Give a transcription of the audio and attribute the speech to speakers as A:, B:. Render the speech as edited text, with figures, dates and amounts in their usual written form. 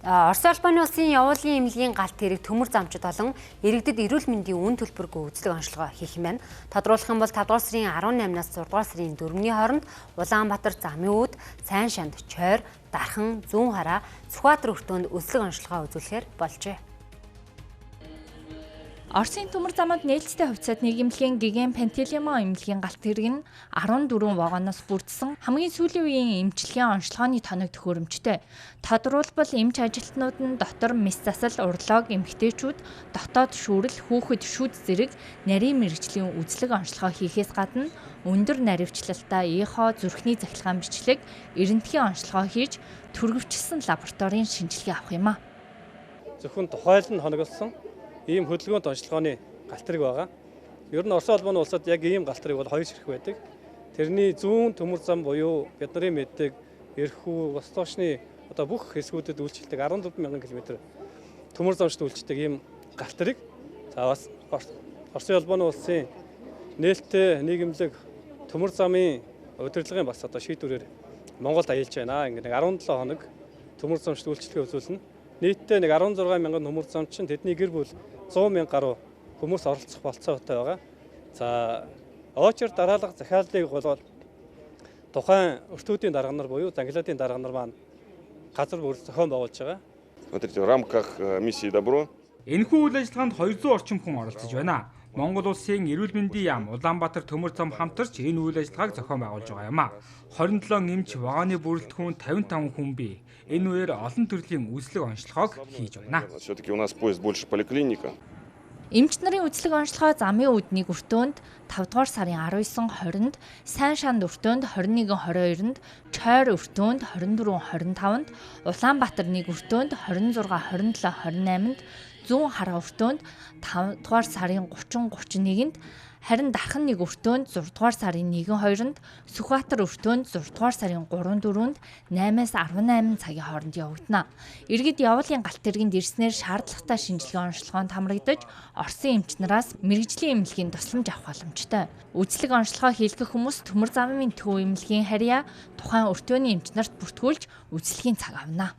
A: Орос улбаны улсын явуулын эмнэлгийн галт тэрэг төмөр замчид болон иргэдэд эрүүл мэндийн үн төлбөргүй үзлэг онцлогоо хийх юм байна. Тодруулах юм бол 5 дугаар сарын 18-наас 6 дугаар сарын 4-ний хооронд Улаанбаатар, Замын үүд, Сайн шанд, Чойр, Дархан, Зүүн хараа, Сүхбаатар өртөөнд үзлэг онцлогоо үзүүлэхээр болжээ.
B: Оросын төмөр замд нээлттэй хувьцаат нийгэмлэгийн гиген пентилемо эмнэлгийн галт тэрэг нь 14 вагоноос бүрдсэн хамгийн сүүлийн үеийн эмчилгээний онцлогооны тоног төхөөрөмжтэй. Тодруулбал эмч ажилтнууд нь дотор мис засал, уролог, эмэгтэйчүүд, дотоод шүүрэл, хүүхэд шүд зэрэг нарийн мэргэжлийн үзлэг онцлогоо хийхээс гадна өндөр наривчлалтай ИХО зүрхний захилгаан бичлэг, эрентгийн онцлогоо хийж түргэвчилсэн лабораторийн шинжилгээ авах юм а.
C: Зөвхөн тухайл нь хоногдсон ийм хөдөлгөөнт онцлогооны галт тэрэг байгаа. Ер нь Орос улбаны улсад яг ийм галт тэрэг бол хоёр ширхэг байдаг. Тэрний зүүн төмөр зам буюу бидний мэддэг Эрхүү, Восточны бүх хэсгүүдэд үйлчилдэг 14,000 км төмөр замшд үйлчилдэг ийм галт тэрэг. За бас Оросын улбаны улсын нээлттэй нийгэмлэг төмөр замын удирдлагын бас шийдвэрээр Монголд аялж байна. Ингээд 17 хоног төмөр замшд үйлчилгээ үзүүлнэ. Нийтдээ 16,000 төмөр замчин тэдний гэр бүл 100,000 гаруй хүмүүс оролцох болцоотой байгаа. За очир дараалал захиаллыг бол тухайн өртүүдийн дарга нар буюу Зангилаадын дарга нар маань газар бүр зохион байгуулж байгаа.
D: Смотрите, в рамках миссии Добро
E: энэхүү үйл ажиллагаанд 200 орчим хүн оролцож байна. Монгол улсын эрүүл мэндийн яам Улаанбаатар төмөр зам хамтарч энэ үйл ажиллагааг зохион байгуулж байгаа юм а. 27 эмч вагоны бүрэлдэхүүн 55 хүн бий. Энэ үеэр олон төрлийн үзлэг онцлогоог хийж байна.
D: Все-таки у нас поезд больше поликлиника.
B: Эмч нарын үзлэг онцлогоо Замын үүдний өртөөнд 5 дугаар сарын 19-20-нд, Сайн шанд өртөөнд 21-22-нд, Чойр өртөөнд 24-25-нд, Улаанбаатар нэг өртөөнд 26-27-28-нд, Зүүн хараа өртөөнд 5 дугаар сарын 30-31-нд, харин Дархан нэг өртөөнд 6 дугаар сарын 1-2-нд, Сүхбаатар өртөөнд 6 дугаар сарын 3-4-нд 8-аас 18 цагийн хооронд явагдана. Иргэд явуулын галт тэргэнд ирснээр шаардлагатай шинжилгээ онцлогоонд хамрагдаж, Оросын эмч нараас мэргэжлийн эмнэлгийн тусламж авах боломжтой. Үзлэг онцлогоо хийлгэх хүмүүс төмөр замын төв эмнэлгийн харьяа тухайн өртөөний эмч нарт бүртгүүлж үзлэгийн цаг авна.